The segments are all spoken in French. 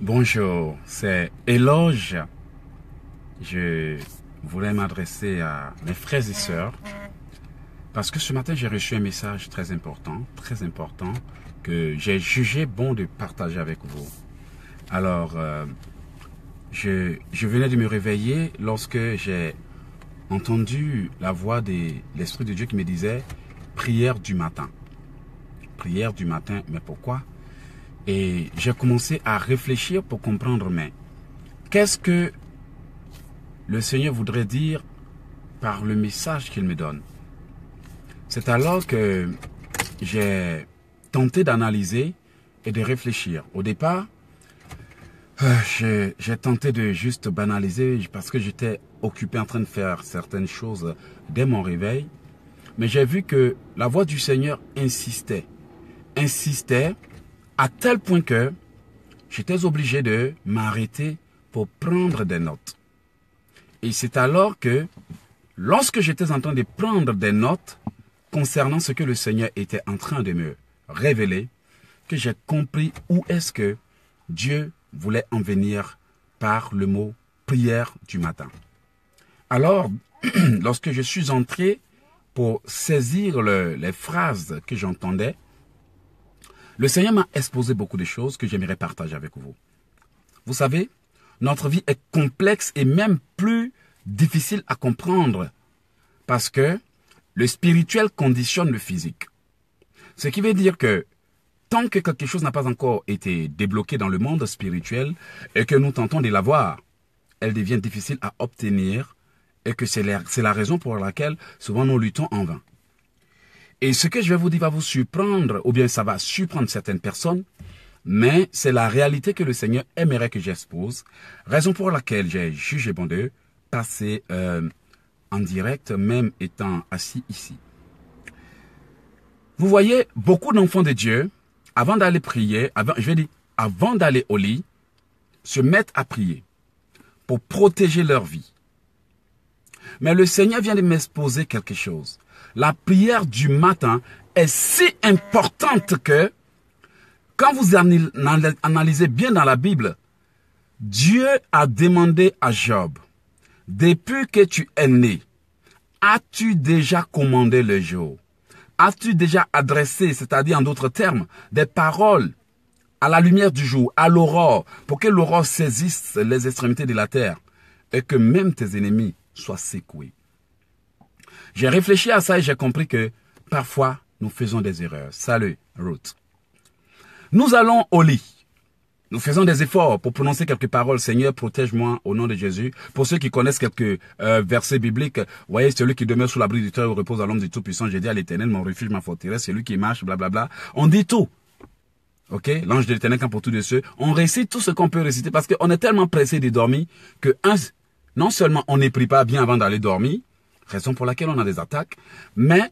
Bonjour, c'est Éloge. Je voulais m'adresser à mes frères et sœurs parce que ce matin j'ai reçu un message très important que j'ai jugé bon de partager avec vous. Alors, je venais de me réveiller lorsque j'ai entendu la voix de l'Esprit de Dieu qui me disait prière du matin. Prière du matin, mais pourquoi? Et j'ai commencé à réfléchir pour comprendre, mais qu'est-ce que le Seigneur voudrait dire par le message qu'il me donne? C'est alors que j'ai tenté et de réfléchir. Au départ, j'ai tenté de juste banaliser parce que j'étais occupé en train de faire certaines choses dès mon réveil. Mais j'ai vu que la voix du Seigneur insistait à tel point que j'étais obligé de m'arrêter pour prendre des notes. Et c'est alors que, lorsque j'étais en train de prendre des notes concernant ce que le Seigneur était en train de me révéler, que j'ai compris où est-ce que Dieu voulait en venir par le mot prière du matin. Alors, lorsque je suis entré pour saisir les phrases que j'entendais, le Seigneur m'a exposé beaucoup de choses que j'aimerais partager avec vous. Vous savez, notre vie est complexe et même plus difficile à comprendre parce que le spirituel conditionne le physique. Ce qui veut dire que tant que quelque chose n'a pas encore été débloqué dans le monde spirituel et que nous tentons de l'avoir, elle devient difficile à obtenir et que c'est la raison pour laquelle souvent nous luttons en vain. Et ce que je vais vous dire va vous surprendre, ou bien ça va surprendre certaines personnes, mais c'est la réalité que le Seigneur aimerait que j'expose, raison pour laquelle j'ai jugé bon de passer en direct, même étant assis ici. Vous voyez, beaucoup d'enfants de Dieu, avant d'aller prier, avant d'aller au lit, se mettent à prier pour protéger leur vie. Mais le Seigneur vient de m'exposer quelque chose. La prière du matin est si importante que, quand vous analysez bien dans la Bible, Dieu a demandé à Job, depuis que tu es né, as-tu déjà commandé le jour? As-tu déjà adressé, c'est-à-dire en d'autres termes, des paroles à la lumière du jour, à l'aurore, pour que l'aurore saisisse les extrémités de la terre et que même tes ennemis soient secoués? J'ai réfléchi à ça et j'ai compris que parfois nous faisons des erreurs. Salut, Ruth. Nous allons au lit. Nous faisons des efforts pour prononcer quelques paroles. Seigneur, protège-moi au nom de Jésus. Pour ceux qui connaissent quelques versets bibliques, vous voyez, celui qui demeure sous l'abri du Très-Haut repose à l'homme du Tout-Puissant. J'ai dit à l'Éternel, mon refuge, ma forteresse, celui qui marche, blablabla. On dit tout. Ok, l'ange de l'Éternel camp pour tous de ceux. On récite tout ce qu'on peut réciter parce qu'on est tellement pressé de dormir que non seulement on ne prie pas bien avant d'aller dormir, raison pour laquelle on a des attaques, mais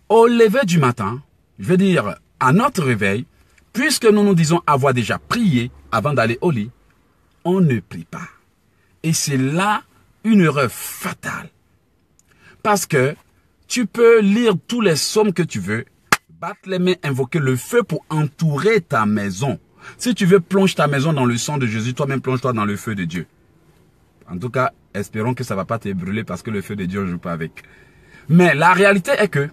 au lever du matin, je veux dire à notre réveil, puisque nous nous disons avoir déjà prié avant d'aller au lit, on ne prie pas. Et c'est là une erreur fatale. Parce que tu peux lire tous les psaumes que tu veux, battre les mains, invoquer le feu pour entourer ta maison. Si tu veux, plonge ta maison dans le sang de Jésus, toi-même plonge-toi dans le feu de Dieu. En tout cas, espérons que ça ne va pas te brûler parce que le feu de Dieu ne joue pas avec. Mais la réalité est que,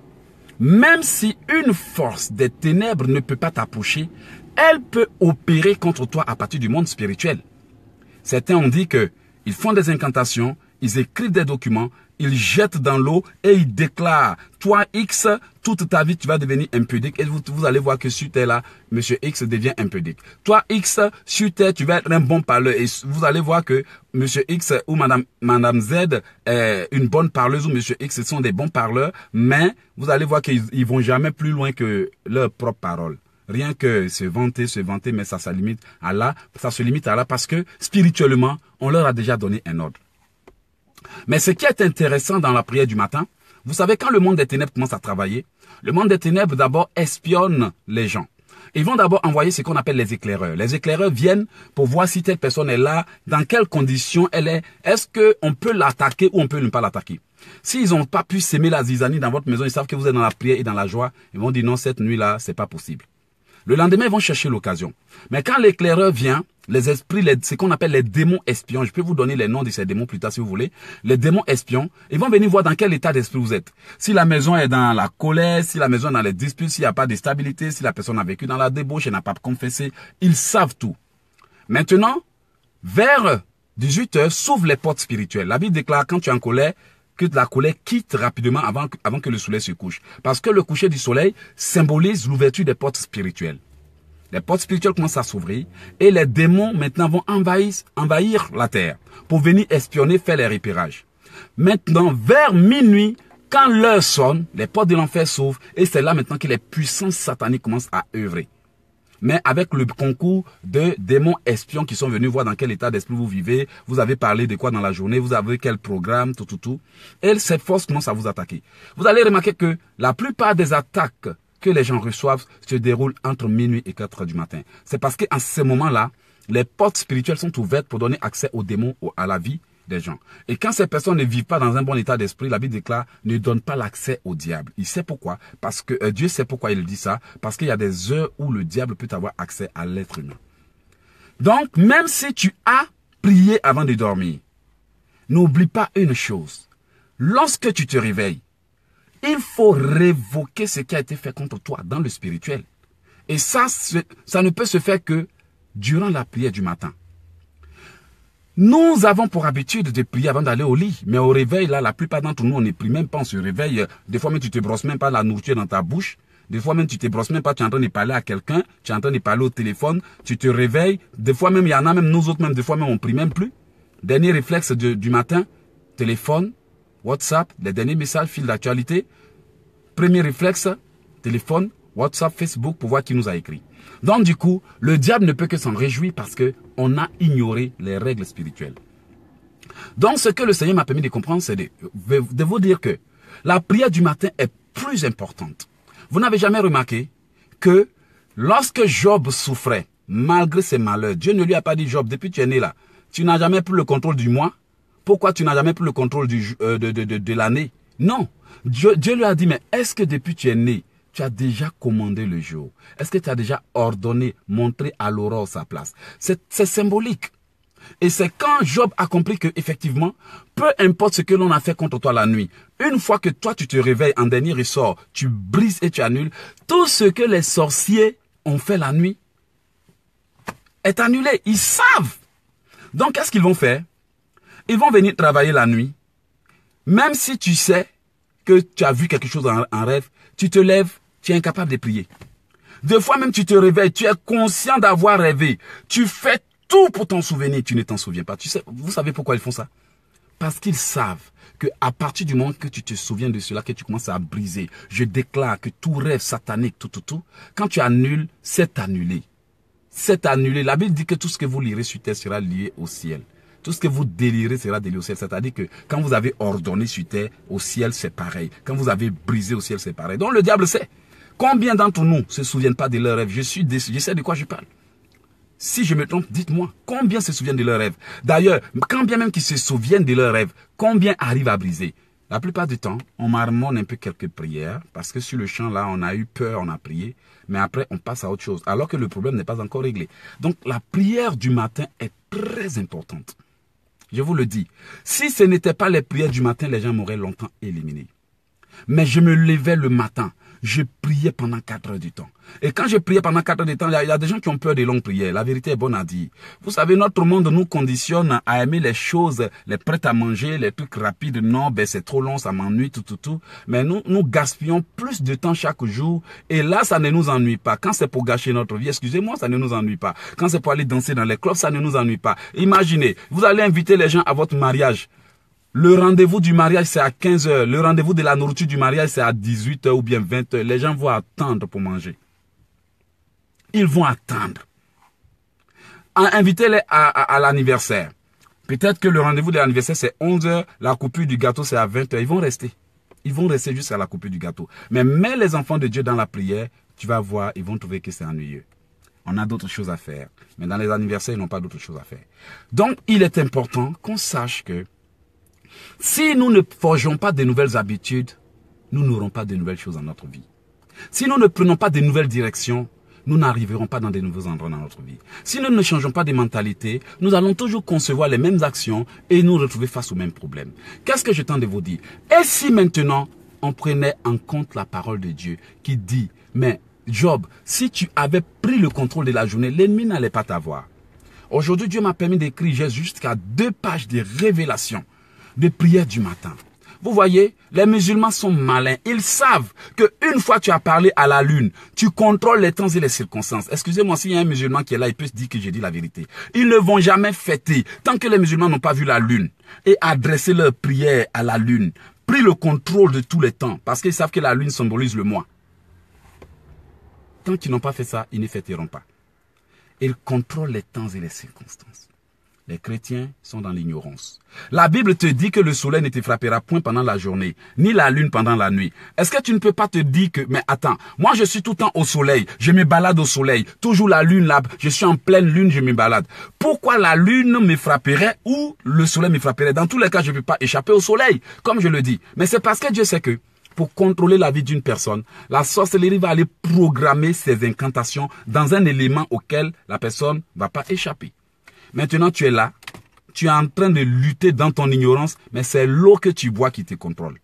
même si une force des ténèbres ne peut pas t'approcher, elle peut opérer contre toi à partir du monde spirituel. Certains ont dit qu'ils font des incantations, ils écrivent des documents, ils jettent dans l'eau et ils déclarent, toi X, toute ta vie tu vas devenir impudique. Et vous allez voir que sur terre là, monsieur X devient impudique. Toi X, sur terre tu vas être un bon parleur. Et vous allez voir que monsieur X ou madame Z est une bonne parleuse ou monsieur X sont des bons parleurs. Mais vous allez voir qu'ils vont jamais plus loin que leurs propres paroles. Rien que se vanter, mais ça se limite à là. Ça se limite à là parce que spirituellement, on leur a déjà donné un ordre. Mais ce qui est intéressant dans la prière du matin, vous savez, quand le monde des ténèbres commence à travailler, le monde des ténèbres d'abord espionne les gens. Ils vont d'abord envoyer ce qu'on appelle les éclaireurs. Les éclaireurs viennent pour voir si telle personne est là, dans quelles conditions elle est, est-ce qu'on peut l'attaquer ou on peut ne pas l'attaquer. S'ils n'ont pas pu s'aimer la zizanie dans votre maison, ils savent que vous êtes dans la prière et dans la joie, ils vont dire non, cette nuit-là, c'est pas possible. Le lendemain, ils vont chercher l'occasion. Mais quand l'éclaireur vient, les esprits, ce qu'on appelle les démons espions. Je peux vous donner les noms de ces démons plus tard si vous voulez. Les démons espions, ils vont venir voir dans quel état d'esprit vous êtes. Si la maison est dans la colère, si la maison est dans les disputes, s'il n'y a pas de stabilité, si la personne a vécu dans la débauche et n'a pas confessé, ils savent tout. Maintenant, vers 18 h, s'ouvrent les portes spirituelles. La Bible déclare quand tu es en colère, que la colère quitte rapidement avant que le soleil se couche. Parce que le coucher du soleil symbolise l'ouverture des portes spirituelles. Les portes spirituelles commencent à s'ouvrir et les démons maintenant vont envahir la terre pour venir espionner, faire les repérages. Maintenant, vers minuit, quand l'heure sonne, les portes de l'enfer s'ouvrent et c'est là maintenant que les puissances sataniques commencent à œuvrer. Mais avec le concours de démons espions qui sont venus voir dans quel état d'esprit vous vivez, vous avez parlé de quoi dans la journée, vous avez quel programme, tout. Et cette force commence à vous attaquer. Vous allez remarquer que la plupart des attaques que les gens reçoivent se déroulent entre minuit et 4 h du matin. C'est parce qu'à ce moment-là, les portes spirituelles sont ouvertes pour donner accès aux démons, à la vie des gens. Et quand ces personnes ne vivent pas dans un bon état d'esprit, la Bible déclare, ne donne pas l'accès au diable. Il sait pourquoi. Parce que Dieu sait pourquoi il dit ça. Parce qu'il y a des heures où le diable peut avoir accès à l'être humain. Donc, même si tu as prié avant de dormir, n'oublie pas une chose. Lorsque tu te réveilles, il faut révoquer ce qui a été fait contre toi dans le spirituel. Et ça ne peut se faire que durant la prière du matin. Nous avons pour habitude de prier avant d'aller au lit. Mais au réveil, là, la plupart d'entre nous, on ne prie même pas, on se réveille. Des fois même, tu te brosses même pas la nourriture dans ta bouche. Des fois même, tu te brosses même pas, tu es en train de parler à quelqu'un. Tu es en train de parler au téléphone. Tu te réveilles. Des fois même, il y en a même, nous autres même, des fois même, on prie même plus. Dernier réflexe du matin, téléphone, WhatsApp, les derniers messages, fil d'actualité. Premier réflexe, téléphone, WhatsApp, Facebook pour voir qui nous a écrit. Donc du coup, le diable ne peut que s'en réjouir parce qu'on a ignoré les règles spirituelles. Donc ce que le Seigneur m'a permis de comprendre, c'est de vous dire que la prière du matin est plus importante. Vous n'avez jamais remarqué que lorsque Job souffrait, malgré ses malheurs, Dieu ne lui a pas dit, Job, depuis que tu es né là, tu n'as jamais pris le contrôle du mois. Pourquoi tu n'as jamais pris le contrôle de l'année? Non. Dieu lui a dit, mais est-ce que depuis que tu es né, tu as déjà commandé le jour? Est-ce que tu as déjà ordonné, montré à l'aurore sa place? C'est symbolique. Et c'est quand Job a compris que, effectivement, peu importe ce que l'on a fait contre toi la nuit, une fois que toi tu te réveilles en dernier ressort, tu brises et tu annules, tout ce que les sorciers ont fait la nuit est annulé. Ils savent. Donc, qu'est-ce qu'ils vont faire? Ils vont venir travailler la nuit. Même si tu sais que tu as vu quelque chose en rêve, tu te lèves, tu es incapable de prier. Des fois même tu te réveilles, tu es conscient d'avoir rêvé. Tu fais tout pour t'en souvenir, tu ne t'en souviens pas. Vous savez pourquoi ils font ça? Parce qu'ils savent qu'à partir du moment que tu te souviens de cela, que tu commences à briser, je déclare que tout rêve satanique, tout, quand tu annules, c'est annulé. C'est annulé. La Bible dit que tout ce que vous lirez sur terre sera lié au ciel. Tout ce que vous délirez sera délié au ciel. C'est-à-dire que quand vous avez ordonné sur terre, au ciel, c'est pareil. Quand vous avez brisé au ciel, c'est pareil. Donc le diable sait. Combien d'entre nous ne se souviennent pas de leurs rêves? Je sais de quoi je parle. Si je me trompe, dites-moi, combien se souviennent de leurs rêves? D'ailleurs, quand bien même qu'ils se souviennent de leurs rêves, combien arrivent à briser? La plupart du temps, on marmonne un peu quelques prières, parce que sur le champ, là, on a eu peur, on a prié, mais après, on passe à autre chose, alors que le problème n'est pas encore réglé. Donc, la prière du matin est très importante. Je vous le dis, si ce n'était pas les prières du matin, les gens m'auraient longtemps éliminé. Mais je me levais le matin, je priais pendant 4 heures du temps. Et quand je priais pendant 4 heures du temps, il y a des gens qui ont peur des longues prières. La vérité est bonne à dire. Vous savez, notre monde nous conditionne à aimer les choses, les prêts à manger, les trucs rapides. Non, ben c'est trop long, ça m'ennuie, tout. Mais nous gaspillons plus de temps chaque jour. Et là, ça ne nous ennuie pas. Quand c'est pour gâcher notre vie, excusez-moi, ça ne nous ennuie pas. Quand c'est pour aller danser dans les clubs, ça ne nous ennuie pas. Imaginez, vous allez inviter les gens à votre mariage. Le rendez-vous du mariage, c'est à 15 h. Le rendez-vous de la nourriture du mariage, c'est à 18 h ou bien 20 h. Les gens vont attendre pour manger. Ils vont attendre. Invitez-les à l'anniversaire. Peut-être que le rendez-vous de l'anniversaire, c'est 11 h. La coupure du gâteau, c'est à 20 h. Ils vont rester. Ils vont rester jusqu'à la coupure du gâteau. Mais mets les enfants de Dieu dans la prière, tu vas voir, ils vont trouver que c'est ennuyeux. On a d'autres choses à faire. Mais dans les anniversaires, ils n'ont pas d'autres choses à faire. Donc, il est important qu'on sache que si nous ne forgeons pas de nouvelles habitudes, nous n'aurons pas de nouvelles choses dans notre vie. Si nous ne prenons pas de nouvelles directions, nous n'arriverons pas dans de nouveaux endroits dans notre vie. Si nous ne changeons pas de mentalité, nous allons toujours concevoir les mêmes actions et nous retrouver face aux mêmes problèmes. Qu'est-ce que je tente de vous dire? Et si maintenant, on prenait en compte la parole de Dieu qui dit, mais Job, si tu avais pris le contrôle de la journée, l'ennemi n'allait pas t'avoir. Aujourd'hui, Dieu m'a permis d'écrire jusqu'à 2 pages de révélations, de prières du matin. Vous voyez, les musulmans sont malins. Ils savent qu'une fois tu as parlé à la lune, tu contrôles les temps et les circonstances. Excusez-moi, s'il y a un musulman qui est là, il peut se dire que j'ai dit la vérité. Ils ne vont jamais fêter tant que les musulmans n'ont pas vu la lune et adressé leur prière à la lune, pris le contrôle de tous les temps, parce qu'ils savent que la lune symbolise le mois. Tant qu'ils n'ont pas fait ça, ils ne fêteront pas. Ils contrôlent les temps et les circonstances. Les chrétiens sont dans l'ignorance. La Bible te dit que le soleil ne te frappera point pendant la journée, ni la lune pendant la nuit. Est-ce que tu ne peux pas te dire que, mais attends, moi je suis tout le temps au soleil, je me balade au soleil, toujours la lune là, je suis en pleine lune, je me balade. Pourquoi la lune me frapperait ou le soleil me frapperait? Dans tous les cas, je ne peux pas échapper au soleil, comme je le dis. Mais c'est parce que Dieu sait que, pour contrôler la vie d'une personne, la sorcellerie va aller programmer ses incantations dans un élément auquel la personne ne va pas échapper. Maintenant, tu es là, tu es en train de lutter dans ton ignorance, mais c'est l'eau que tu bois qui te contrôle.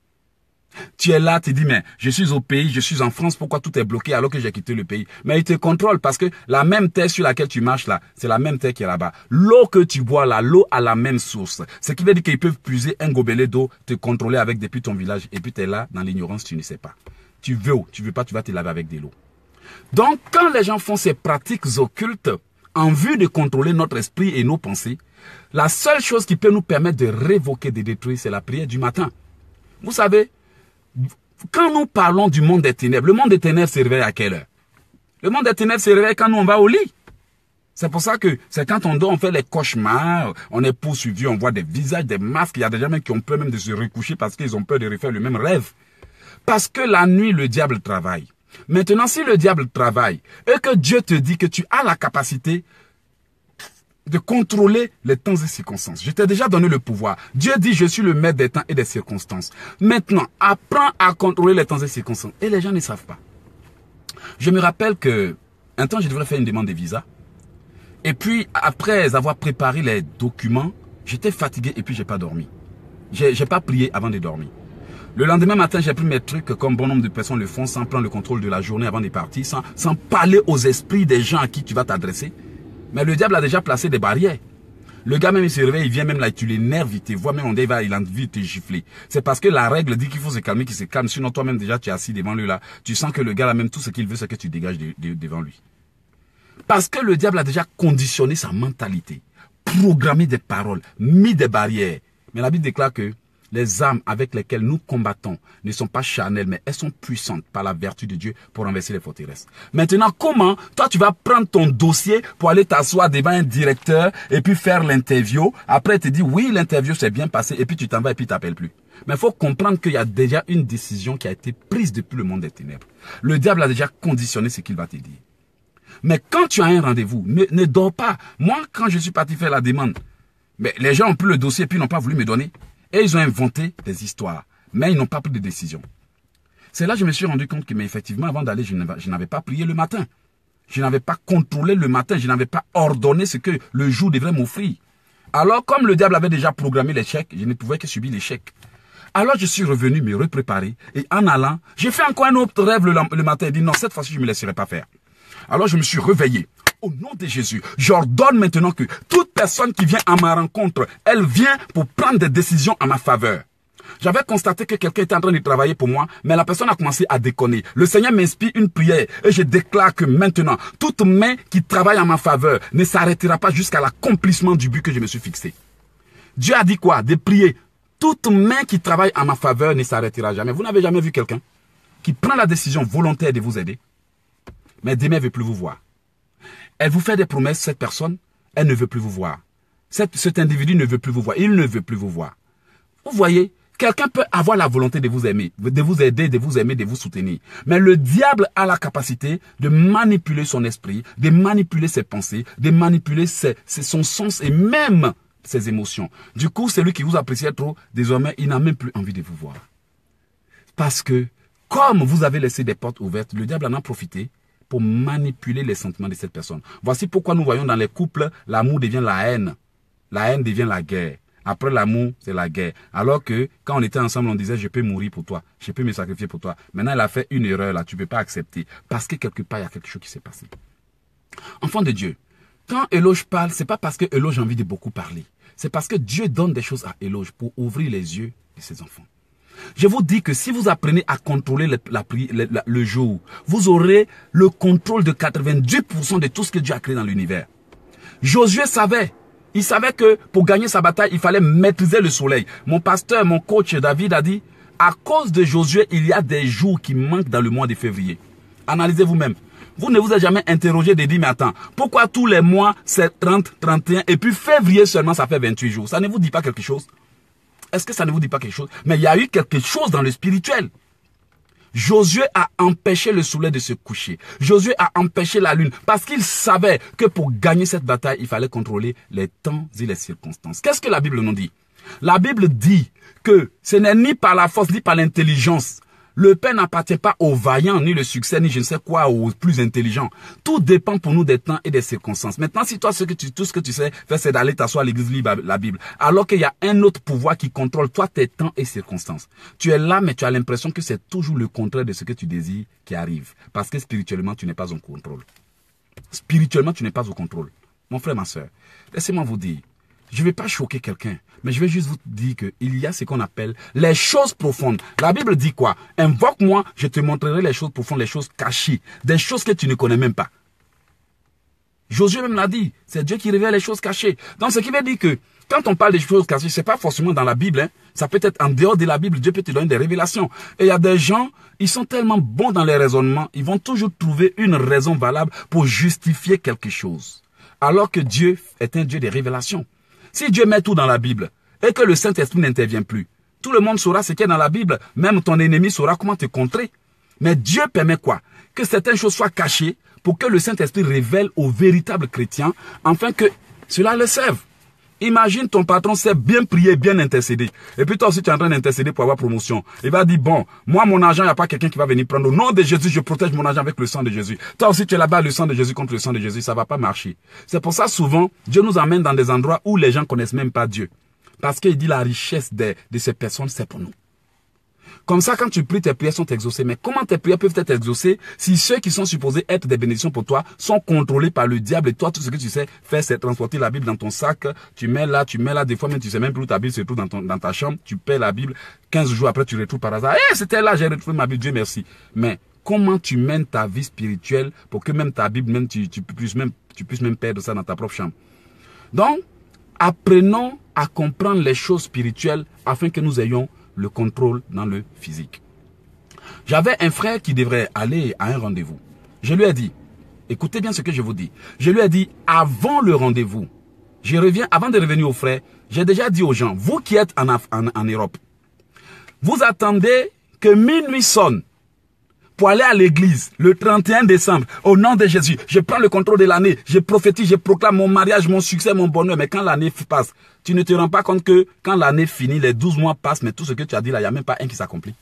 Tu es là, tu dis, mais je suis au pays, je suis en France, pourquoi tout est bloqué alors que j'ai quitté le pays? Mais il te contrôle parce que la même terre sur laquelle tu marches là, c'est la même terre qui est là-bas. L'eau que tu bois là, l'eau a la même source. Ce qui veut dire qu'ils peuvent puiser un gobelet d'eau, te contrôler avec depuis ton village, et puis tu es là, dans l'ignorance, tu ne sais pas. Tu veux ou tu veux pas, tu vas te laver avec de l'eau. Donc, quand les gens font ces pratiques occultes, en vue de contrôler notre esprit et nos pensées, la seule chose qui peut nous permettre de révoquer, de détruire, c'est la prière du matin. Vous savez, quand nous parlons du monde des ténèbres, le monde des ténèbres se réveille à quelle heure? Le monde des ténèbres se réveille quand nous on va au lit. C'est pour ça que c'est quand on dort, on fait les cauchemars, on est poursuivi, on voit des visages, des masques. Il y a des gens même qui ont peur même de se recoucher parce qu'ils ont peur de refaire le même rêve. Parce que la nuit, le diable travaille. Maintenant, si le diable travaille et que Dieu te dit que tu as la capacité de contrôler les temps et circonstances, je t'ai déjà donné le pouvoir. Dieu dit, je suis le maître des temps et des circonstances. Maintenant, apprends à contrôler les temps et circonstances. Et les gens ne savent pas. Je me rappelle que un temps, je devrais faire une demande de visa. Et puis, après avoir préparé les documents, j'étais fatigué et puis j'ai pas dormi. J'ai pas prié avant de dormir. Le lendemain matin, j'ai pris mes trucs comme bon nombre de personnes le font sans prendre le contrôle de la journée avant de partir, sans parler aux esprits des gens à qui tu vas t'adresser. Mais le diable a déjà placé des barrières. Le gars même il se réveille, il vient même là, tu l'énerves, il te voit même, il a envie de te gifler. C'est parce que la règle dit qu'il faut se calmer, qu'il se calme. Sinon toi-même déjà tu es assis devant lui là, tu sens que le gars là même tout ce qu'il veut c'est que tu dégages devant lui. Parce que le diable a déjà conditionné sa mentalité, programmé des paroles, mis des barrières. Mais la Bible déclare que les armes avec lesquelles nous combattons ne sont pas charnelles, mais elles sont puissantes par la vertu de Dieu pour renverser les forteresses. Maintenant, comment toi tu vas prendre ton dossier pour aller t'asseoir devant un directeur et puis faire l'interview? Après, il te dit oui, l'interview s'est bien passée et puis tu t'en vas et puis tu t'appelles plus. Mais il faut comprendre qu'il y a déjà une décision qui a été prise depuis le monde des ténèbres. Le diable a déjà conditionné ce qu'il va te dire. Mais quand tu as un rendez-vous, ne dors pas. Moi, quand je suis parti faire la demande, mais les gens ont pris le dossier et puis n'ont pas voulu me donner. Et ils ont inventé des histoires, mais ils n'ont pas pris de décision. C'est là que je me suis rendu compte que, mais effectivement, avant d'aller, je n'avais pas prié le matin. Je n'avais pas contrôlé le matin, je n'avais pas ordonné ce que le jour devrait m'offrir. Alors, comme le diable avait déjà programmé l'échec, je ne pouvais que subir l'échec. Alors, je suis revenu me repréparer, et en allant, j'ai fait encore un autre rêve le matin, et dit non, cette fois-ci, je ne me laisserai pas faire. Alors, je me suis réveillé. Au nom de Jésus, j'ordonne maintenant que toute personne qui vient à ma rencontre, elle vient pour prendre des décisions à ma faveur. J'avais constaté que quelqu'un était en train de travailler pour moi, mais la personne a commencé à déconner. Le Seigneur m'inspire une prière et je déclare que maintenant, toute main qui travaille en ma faveur ne s'arrêtera pas jusqu'à l'accomplissement du but que je me suis fixé. Dieu a dit quoi? De prier. Toute main qui travaille en ma faveur ne s'arrêtera jamais. Vous n'avez jamais vu quelqu'un qui prend la décision volontaire de vous aider, mais demain ne veut plus vous voir. Elle vous fait des promesses, cette personne, elle ne veut plus vous voir. Cet individu ne veut plus vous voir. Il ne veut plus vous voir. Vous voyez, quelqu'un peut avoir la volonté de vous aimer, de vous aider, de vous aimer, de vous soutenir. Mais le diable a la capacité de manipuler son esprit, de manipuler ses pensées, de manipuler son sens et même ses émotions. Du coup, celui qui vous appréciait trop, désormais, il n'a même plus envie de vous voir. Parce que, comme vous avez laissé des portes ouvertes, le diable en a profité pour manipuler les sentiments de cette personne. Voici pourquoi nous voyons dans les couples, l'amour devient la haine. La haine devient la guerre. Après l'amour, c'est la guerre. Alors que quand on était ensemble, on disait, je peux mourir pour toi. Je peux me sacrifier pour toi. Maintenant, elle a fait une erreur là. Tu ne peux pas accepter. Parce que quelque part, il y a quelque chose qui s'est passé. Enfant de Dieu, quand Éloge parle, ce n'est pas parce que Éloge a envie de beaucoup parler. C'est parce que Dieu donne des choses à Éloge pour ouvrir les yeux de ses enfants. Je vous dis que si vous apprenez à contrôler le jour, vous aurez le contrôle de 90% de tout ce que Dieu a créé dans l'univers. Josué savait. Il savait que pour gagner sa bataille, il fallait maîtriser le soleil. Mon pasteur, mon coach David a dit, à cause de Josué, il y a des jours qui manquent dans le mois de février. Analysez vous-même. Vous ne vous êtes jamais interrogé de dire, mais attends, pourquoi tous les mois c'est 30, 31 et puis février seulement ça fait 28 jours? Ça ne vous dit pas quelque chose? Est-ce que ça ne vous dit pas quelque chose? Mais il y a eu quelque chose dans le spirituel. Josué a empêché le soleil de se coucher. Josué a empêché la lune parce qu'il savait que pour gagner cette bataille, il fallait contrôler les temps et les circonstances. Qu'est-ce que la Bible nous dit? La Bible dit que ce n'est ni par la force ni par l'intelligence. Le pain n'appartient pas aux vaillants, ni le succès, ni je ne sais quoi, aux plus intelligents. Tout dépend pour nous des temps et des circonstances. Maintenant, si toi, tout ce que tu sais faire, c'est d'aller t'asseoir à l'église, lire la Bible, alors qu'il y a un autre pouvoir qui contrôle toi, tes temps et circonstances. Tu es là, mais tu as l'impression que c'est toujours le contraire de ce que tu désires qui arrive. Parce que spirituellement, tu n'es pas au contrôle. Spirituellement, tu n'es pas au contrôle. Mon frère, ma soeur, laissez-moi vous dire, je ne vais pas choquer quelqu'un, mais je vais juste vous dire qu'il y a ce qu'on appelle les choses profondes. La Bible dit quoi? Invoque-moi, je te montrerai les choses profondes, les choses cachées, des choses que tu ne connais même pas. Josué même l'a dit, c'est Dieu qui révèle les choses cachées. Donc ce qui veut dire que quand on parle des choses cachées, ce n'est pas forcément dans la Bible, hein. Ça peut être en dehors de la Bible, Dieu peut te donner des révélations. Et il y a des gens, ils sont tellement bons dans les raisonnements, ils vont toujours trouver une raison valable pour justifier quelque chose. Alors que Dieu est un Dieu des révélations. Si Dieu met tout dans la Bible et que le Saint-Esprit n'intervient plus, tout le monde saura ce qu'il y a dans la Bible. Même ton ennemi saura comment te contrer. Mais Dieu permet quoi? Que certaines choses soient cachées pour que le Saint-Esprit révèle aux véritables chrétiens afin que cela le serve. Imagine ton patron sait bien prier, bien intercéder. Et puis toi aussi tu es en train d'intercéder pour avoir promotion. Il va dire, bon, moi mon argent, il n'y a pas quelqu'un qui va venir prendre. Au nom de Jésus, je protège mon argent avec le sang de Jésus. Toi aussi tu es là-bas, le sang de Jésus contre le sang de Jésus. Ça ne va pas marcher. C'est pour ça souvent, Dieu nous amène dans des endroits où les gens ne connaissent même pas Dieu. Parce qu'il dit la richesse de ces personnes, c'est pour nous. Comme ça, quand tu pries, tes prières sont exaucées. Mais comment tes prières peuvent être exaucées si ceux qui sont supposés être des bénédictions pour toi sont contrôlés par le diable et toi, tout ce que tu sais faire, c'est transporter la Bible dans ton sac. Tu mets là, des fois même tu sais même plus où ta Bible se trouve dans ta chambre. Tu perds la Bible. 15 jours après, tu retrouves par hasard. C'était là, j'ai retrouvé ma Bible, Dieu merci. Mais comment tu mènes ta vie spirituelle pour que même ta Bible, même tu puisses même perdre ça dans ta propre chambre. Donc, apprenons à comprendre les choses spirituelles afin que nous ayons le contrôle dans le physique. J'avais un frère qui devrait aller à un rendez-vous. Je lui ai dit, écoutez bien ce que je vous dis. Je lui ai dit, avant le rendez-vous, avant de revenir au frère, j'ai déjà dit aux gens, vous qui êtes en Europe, vous attendez que minuit sonne pour aller à l'église le 31 décembre, au nom de Jésus. Je prends le contrôle de l'année, je prophétise, je proclame mon mariage, mon succès, mon bonheur. Mais quand l'année passe, tu ne te rends pas compte que quand l'année finit, les 12 mois passent, mais tout ce que tu as dit là, il n'y a même pas un qui s'accomplit.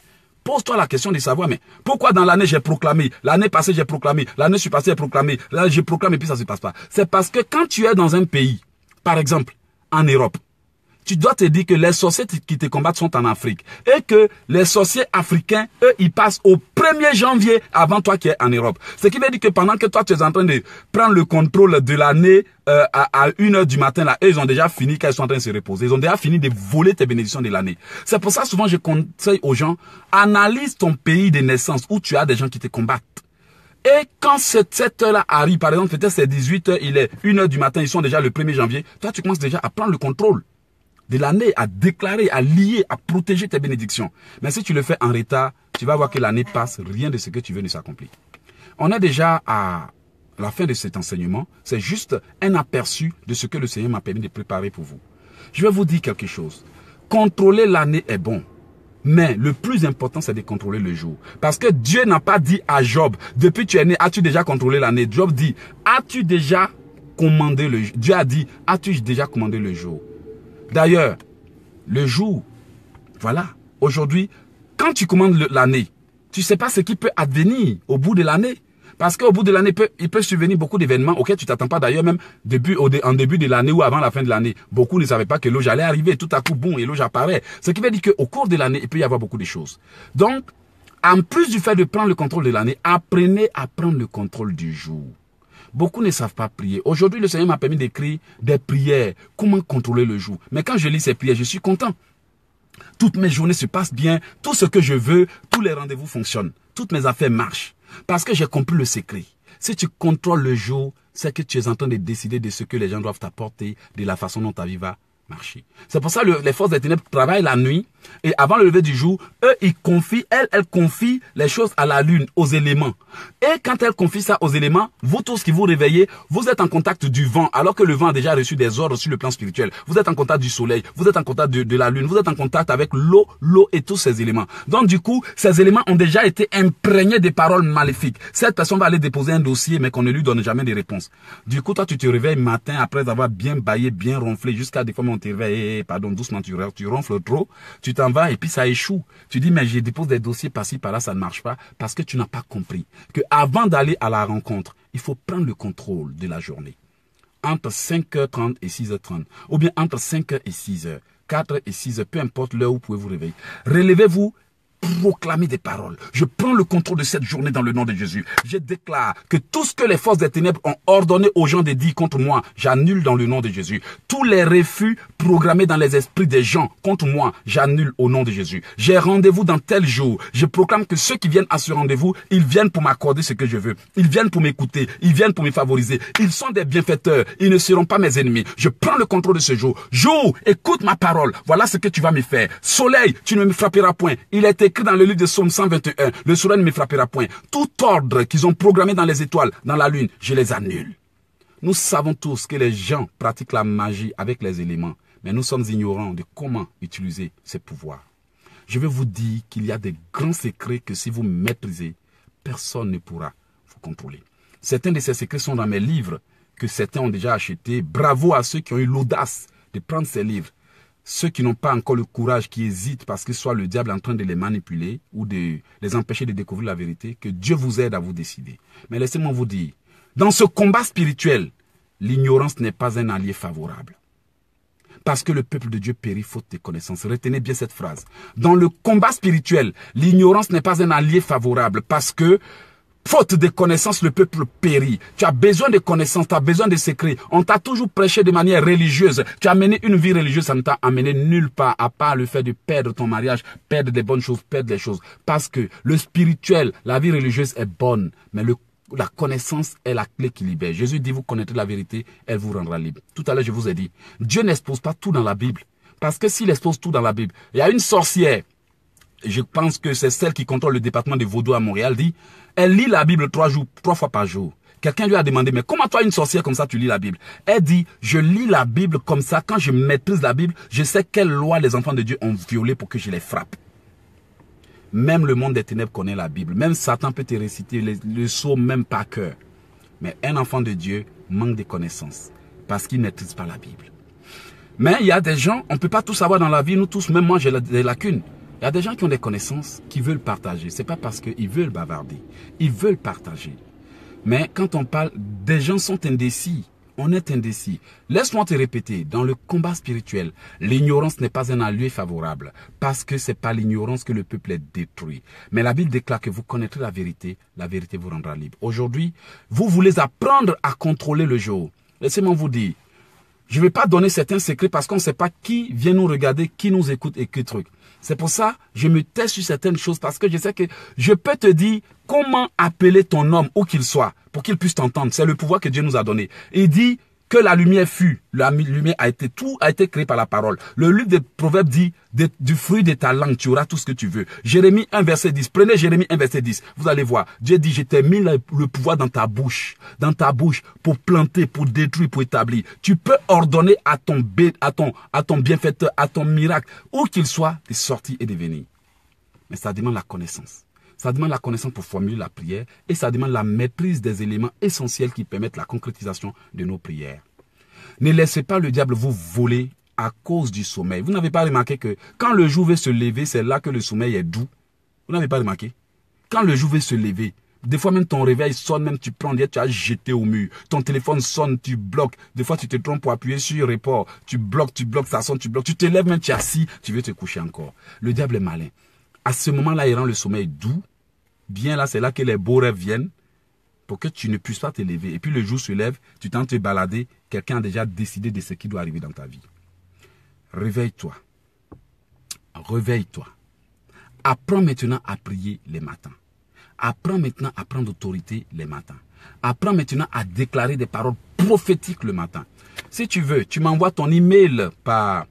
Pose-toi la question de savoir, mais pourquoi dans l'année j'ai proclamé, l'année passée j'ai proclamé, l'année passée j'ai proclamé, là je proclame et puis ça ne se passe pas. C'est parce que quand tu es dans un pays, par exemple, en Europe, tu dois te dire que les sorciers qui te combattent sont en Afrique. Et que les sorciers africains, eux, ils passent au 1er janvier avant toi qui es en Europe. Ce qui veut dire que pendant que toi, tu es en train de prendre le contrôle de l'année à 1h du matin, là, eux, ils ont déjà fini quand ils sont en train de se reposer. Ils ont déjà fini de voler tes bénédictions de l'année. C'est pour ça, souvent, je conseille aux gens, analyse ton pays de naissance où tu as des gens qui te combattent. Et quand cette heure-là arrive, par exemple, peut-être c'est 18h, il est 1h du matin, ils sont déjà le 1er janvier, toi, tu commences déjà à prendre le contrôle de l'année, à déclarer, à lier, à protéger tes bénédictions. Mais si tu le fais en retard, tu vas voir que l'année passe, rien de ce que tu veux ne s'accomplit. On est déjà à la fin de cet enseignement. C'est juste un aperçu de ce que le Seigneur m'a permis de préparer pour vous. Je vais vous dire quelque chose. Contrôler l'année est bon. Mais le plus important, c'est de contrôler le jour. Parce que Dieu n'a pas dit à Job, depuis que tu es né, as-tu déjà contrôlé l'année? Job dit, as-tu déjà commandé le jour? Dieu a dit, as-tu déjà commandé le jour? D'ailleurs, le jour, voilà, aujourd'hui, quand tu commandes l'année, tu ne sais pas ce qui peut advenir au bout de l'année. Parce qu'au bout de l'année, il peut survenir beaucoup d'événements auxquels tu t'attends pas d'ailleurs, même en début de l'année ou avant la fin de l'année. Beaucoup ne savaient pas que l'eau allait arriver. Tout à coup, boum, et l'eau apparaît. Ce qui veut dire qu'au cours de l'année, il peut y avoir beaucoup de choses. Donc, en plus du fait de prendre le contrôle de l'année, apprenez à prendre le contrôle du jour. Beaucoup ne savent pas prier. Aujourd'hui, le Seigneur m'a permis d'écrire des prières. Comment contrôler le jour? Mais quand je lis ces prières, je suis content. Toutes mes journées se passent bien. Tout ce que je veux, tous les rendez-vous fonctionnent. Toutes mes affaires marchent. Parce que j'ai compris le secret. Si tu contrôles le jour, c'est que tu es en train de décider de ce que les gens doivent t'apporter, de la façon dont ta vie va marcher. C'est pour ça que les forces des ténèbres travaillent la nuit et avant le lever du jour, eux, elles confient les choses à la lune, aux éléments. Et quand elles confient ça aux éléments, vous tous qui vous réveillez, vous êtes en contact du vent, alors que le vent a déjà reçu des ordres sur le plan spirituel. Vous êtes en contact du soleil, vous êtes en contact de la lune, vous êtes en contact avec l'eau et tous ces éléments. Donc du coup, ces éléments ont déjà été imprégnés des paroles maléfiques. Cette personne va aller déposer un dossier, mais qu'on ne lui donne jamais de réponse. Du coup, toi, tu te réveilles matin après avoir bien baillé, bien ronflé, jusqu'à des fois, on te réveille, pardon, doucement, tu ronfles trop, tu t'en vas et puis ça échoue. Tu dis, mais je dépose des dossiers par-ci, par-là, ça ne marche pas, parce que tu n'as pas compris que avant d'aller à la rencontre, il faut prendre le contrôle de la journée. Entre 5h30 et 6h30, ou bien entre 5h et 6h, 4h et 6h, peu importe l'heure où vous pouvez vous réveiller. Relevez-vous, proclamez des paroles. Je prends le contrôle de cette journée dans le nom de Jésus. Je déclare que tout ce que les forces des ténèbres ont ordonné aux gens de dire contre moi, j'annule dans le nom de Jésus. Tous les refus programmés dans les esprits des gens contre moi, j'annule au nom de Jésus. J'ai rendez-vous dans tel jour. Je proclame que ceux qui viennent à ce rendez-vous, ils viennent pour m'accorder ce que je veux. Ils viennent pour m'écouter. Ils viennent pour me favoriser. Ils sont des bienfaiteurs. Ils ne seront pas mes ennemis. Je prends le contrôle de ce jour. Jour, écoute ma parole. Voilà ce que tu vas me faire. Soleil, tu ne me frapperas point. Il est écrit dans le livre de Psaume 121, le soleil ne me frappera point. Tout ordre qu'ils ont programmé dans les étoiles, dans la lune, je les annule. Nous savons tous que les gens pratiquent la magie avec les éléments, mais nous sommes ignorants de comment utiliser ces pouvoirs. Je vais vous dire qu'il y a des grands secrets que si vous maîtrisez, personne ne pourra vous contrôler. Certains de ces secrets sont dans mes livres que certains ont déjà achetés. Bravo à ceux qui ont eu l'audace de prendre ces livres. Ceux qui n'ont pas encore le courage, qui hésitent parce que soit le diable est en train de les manipuler ou de les empêcher de découvrir la vérité, que Dieu vous aide à vous décider. Mais laissez-moi vous dire, dans ce combat spirituel, l'ignorance n'est pas un allié favorable. Parce que le peuple de Dieu périt faute de connaissances. Retenez bien cette phrase. Dans le combat spirituel, l'ignorance n'est pas un allié favorable parce que faute de connaissances, le peuple périt. Tu as besoin de connaissances, tu as besoin de secrets. On t'a toujours prêché de manière religieuse. Tu as mené une vie religieuse, ça ne t'a amené nulle part, à part le fait de perdre ton mariage, perdre des bonnes choses, perdre des choses. Parce que le spirituel, la vie religieuse est bonne, mais la connaissance est la clé qui libère. Jésus dit, vous connaîtrez la vérité, elle vous rendra libre. Tout à l'heure, je vous ai dit, Dieu n'expose pas tout dans la Bible. Parce que s'il expose tout dans la Bible, il y a une sorcière, je pense que c'est celle qui contrôle le département de Vaudou à Montréal, dit, elle lit la Bible 3 fois par jour. Quelqu'un lui a demandé, mais comment toi, une sorcière comme ça, tu lis la Bible? Elle dit, je lis la Bible comme ça, quand je maîtrise la Bible, je sais quelles lois les enfants de Dieu ont violées pour que je les frappe. Même le monde des ténèbres connaît la Bible. Même Satan peut te réciter le psaume même par cœur. Mais un enfant de Dieu manque de connaissances parce qu'il ne maîtrise pas la Bible. Mais il y a des gens, on ne peut pas tout savoir dans la vie, nous tous, même moi j'ai des lacunes. Il y a des gens qui ont des connaissances, qui veulent partager. Ce n'est pas parce qu'ils veulent bavarder. Ils veulent partager. Mais quand on parle, des gens sont indécis. On est indécis. Laisse-moi te répéter, dans le combat spirituel, l'ignorance n'est pas un allié favorable. Parce que ce n'est pas l'ignorance que le peuple est détruit. Mais la Bible déclare que vous connaîtrez la vérité vous rendra libre. Aujourd'hui, vous voulez apprendre à contrôler le jour. Laissez-moi vous dire, je ne vais pas donner certains secrets parce qu'on ne sait pas qui vient nous regarder, qui nous écoute et quel truc. C'est pour ça que je me tais sur certaines choses parce que je sais que je peux te dire comment appeler ton homme où qu'il soit pour qu'il puisse t'entendre. C'est le pouvoir que Dieu nous a donné. Il dit que la lumière fut. La lumière tout a été créé par la parole. Le livre des Proverbes dit, du fruit de ta langue, tu auras tout ce que tu veux. Jérémie 1 verset 10. Prenez Jérémie 1 verset 10. Vous allez voir. Dieu dit, je t'ai mis le pouvoir dans ta bouche pour planter, pour détruire, pour établir. Tu peux ordonner à ton bienfaiteur, à ton miracle, où qu'il soit, de sortir et de venir. Mais ça demande la connaissance. Ça demande la connaissance pour formuler la prière et ça demande la maîtrise des éléments essentiels qui permettent la concrétisation de nos prières. Ne laissez pas le diable vous voler à cause du sommeil. Vous n'avez pas remarqué que quand le jour veut se lever, c'est là que le sommeil est doux. Vous n'avez pas remarqué? Quand le jour veut se lever, Des fois même ton réveil sonne, même tu prends, tu as jeté au mur. Ton téléphone sonne, tu bloques. Des fois tu te trompes pour appuyer sur report. Tu bloques, ça sonne, tu bloques. Tu te lèves même, tu es assis, tu veux te coucher encore. Le diable est malin. À ce moment-là, il rend le sommeil doux. Bien là, c'est là que les beaux rêves viennent pour que tu ne puisses pas te lever. Et puis le jour se lève, tu tentes de te balader. Quelqu'un a déjà décidé de ce qui doit arriver dans ta vie. Réveille-toi. Réveille-toi. Apprends maintenant à prier les matins. Apprends maintenant à prendre autorité les matins. Apprends maintenant à déclarer des paroles prophétiques le matin. Si tu veux, tu m'envoies ton email par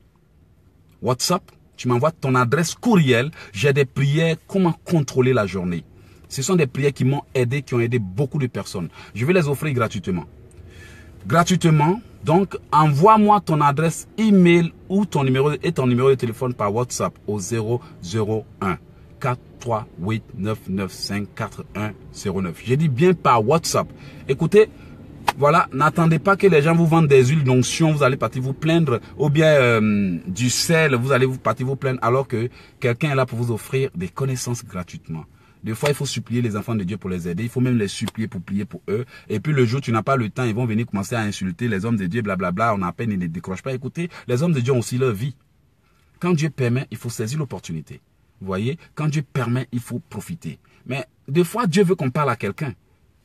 WhatsApp. Tu m'envoies ton adresse courriel. J'ai des prières, comment contrôler la journée. Ce sont des prières qui m'ont aidé, qui ont aidé beaucoup de personnes. Je vais les offrir gratuitement. Gratuitement, donc envoie-moi ton adresse email ou ton numéro de téléphone par WhatsApp au 001 438 995 4109. J'ai dit bien par WhatsApp. Écoutez, voilà, n'attendez pas que les gens vous vendent des huiles d'onction, vous allez partir vous plaindre, ou bien du sel, vous allez partir vous plaindre, alors que quelqu'un est là pour vous offrir des connaissances gratuitement. Des fois, il faut supplier les enfants de Dieu pour les aider. Il faut même les supplier pour prier pour eux. Et puis le jour où tu n'as pas le temps, ils vont venir commencer à insulter les hommes de Dieu, blablabla. On a à peine, ils ne décrochent pas. Écoutez, les hommes de Dieu ont aussi leur vie. Quand Dieu permet, il faut saisir l'opportunité. Vous voyez, quand Dieu permet, il faut profiter. Mais des fois, Dieu veut qu'on parle à quelqu'un.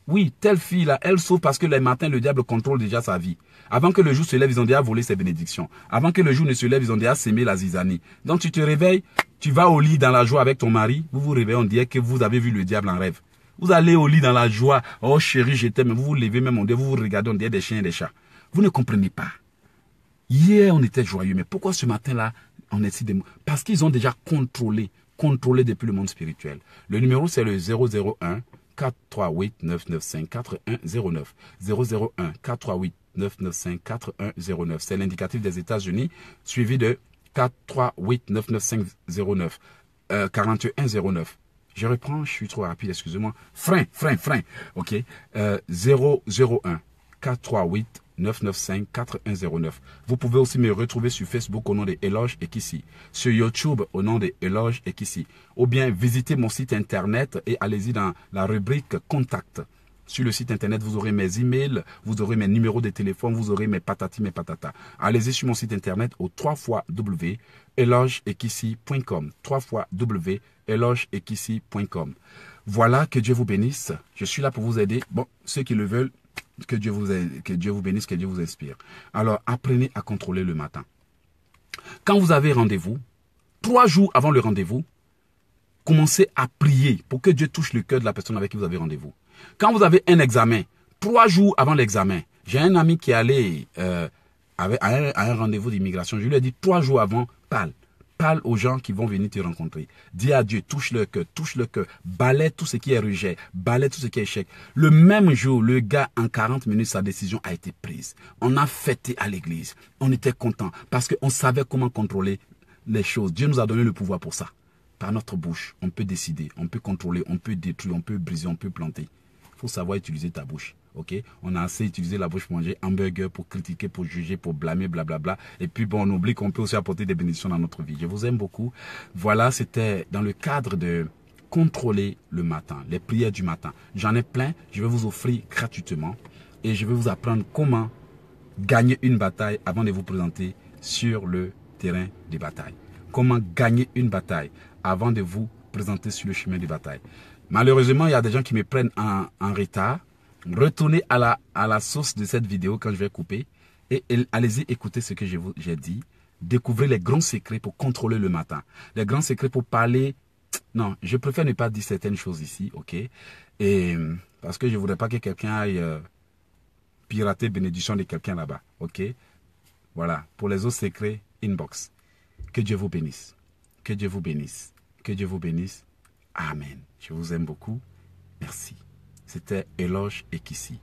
Oui, telle fille-là, elle sauve parce que les matins, le diable contrôle déjà sa vie. Avant que le jour se lève, ils ont déjà volé ses bénédictions. Avant que le jour ne se lève, ils ont déjà sémé la zizanie. Donc tu te réveilles, tu vas au lit dans la joie avec ton mari, vous vous réveillez, on dirait que vous avez vu le diable en rêve. Vous allez au lit dans la joie, oh chérie, je t'aime, vous vous levez même, on dirait, vous vous regardez, on dirait des chiens et des chats. Vous ne comprenez pas. Hier, on était joyeux, mais pourquoi ce matin-là, on est si démon? Parce qu'ils ont déjà contrôlé depuis le monde spirituel. Le numéro, c'est le 001 438 995 4109. 001 438 995 4109. C'est l'indicatif des États-Unis, suivi de 438 995 4109. Je reprends, je suis trop rapide, excusez-moi. Frein. OK. 001 438 995 4109. Vous pouvez aussi me retrouver sur Facebook au nom de Eloge Ekissi, sur YouTube au nom de Eloge Ekissi, ou bien visitez mon site internet et allez-y dans la rubrique Contact. Sur le site internet, vous aurez mes emails, vous aurez mes numéros de téléphone, vous aurez mes patati, mes patata. Allez-y sur mon site internet au www.elogeekissi.com. www.elogeekissi.com. Voilà, que Dieu vous bénisse. Je suis là pour vous aider. Bon, ceux qui le veulent, que Dieu vous bénisse, que Dieu vous inspire. Alors, apprenez à contrôler le matin. Quand vous avez rendez-vous, 3 jours avant le rendez-vous, commencez à prier pour que Dieu touche le cœur de la personne avec qui vous avez rendez-vous. Quand vous avez un examen, 3 jours avant l'examen, j'ai un ami qui est allé à un rendez-vous d'immigration. Je lui ai dit 3 jours avant, parle aux gens qui vont venir te rencontrer. Dis à Dieu, touche le cœur, balaie tout ce qui est rejet, balaie tout ce qui est échec. Le même jour, le gars, en 40 minutes, sa décision a été prise. On a fêté à l'église. On était content parce qu'on savait comment contrôler les choses. Dieu nous a donné le pouvoir pour ça. Par notre bouche, on peut décider, on peut contrôler, on peut détruire, on peut briser, on peut planter. Il faut savoir utiliser ta bouche. Okay? On a assez utilisé la bouche pour manger hamburger, pour critiquer, pour juger, pour blâmer, blablabla. Et puis bon, on oublie qu'on peut aussi apporter des bénédictions dans notre vie. Je vous aime beaucoup. Voilà, c'était dans le cadre de contrôler le matin, les prières du matin. J'en ai plein, je vais vous offrir gratuitement. Et je vais vous apprendre comment gagner une bataille avant de vous présenter sur le terrain de bataille. Comment gagner une bataille avant de vous présenter sur le chemin de bataille. Malheureusement, il y a des gens qui me prennent en retard. Retournez à la source de cette vidéo quand je vais couper et allez-y écouter ce que j'ai dit. Découvrez les grands secrets pour contrôler le matin. Les grands secrets pour parler. Non, je préfère ne pas dire certaines choses ici, ok? Et parce que je ne voudrais pas que quelqu'un aille pirater bénédiction de quelqu'un là-bas, ok? Voilà, pour les autres secrets, inbox. Que Dieu vous bénisse. Que Dieu vous bénisse. Que Dieu vous bénisse. Amen. Je vous aime beaucoup. Merci. C'était Eloge Ekissi.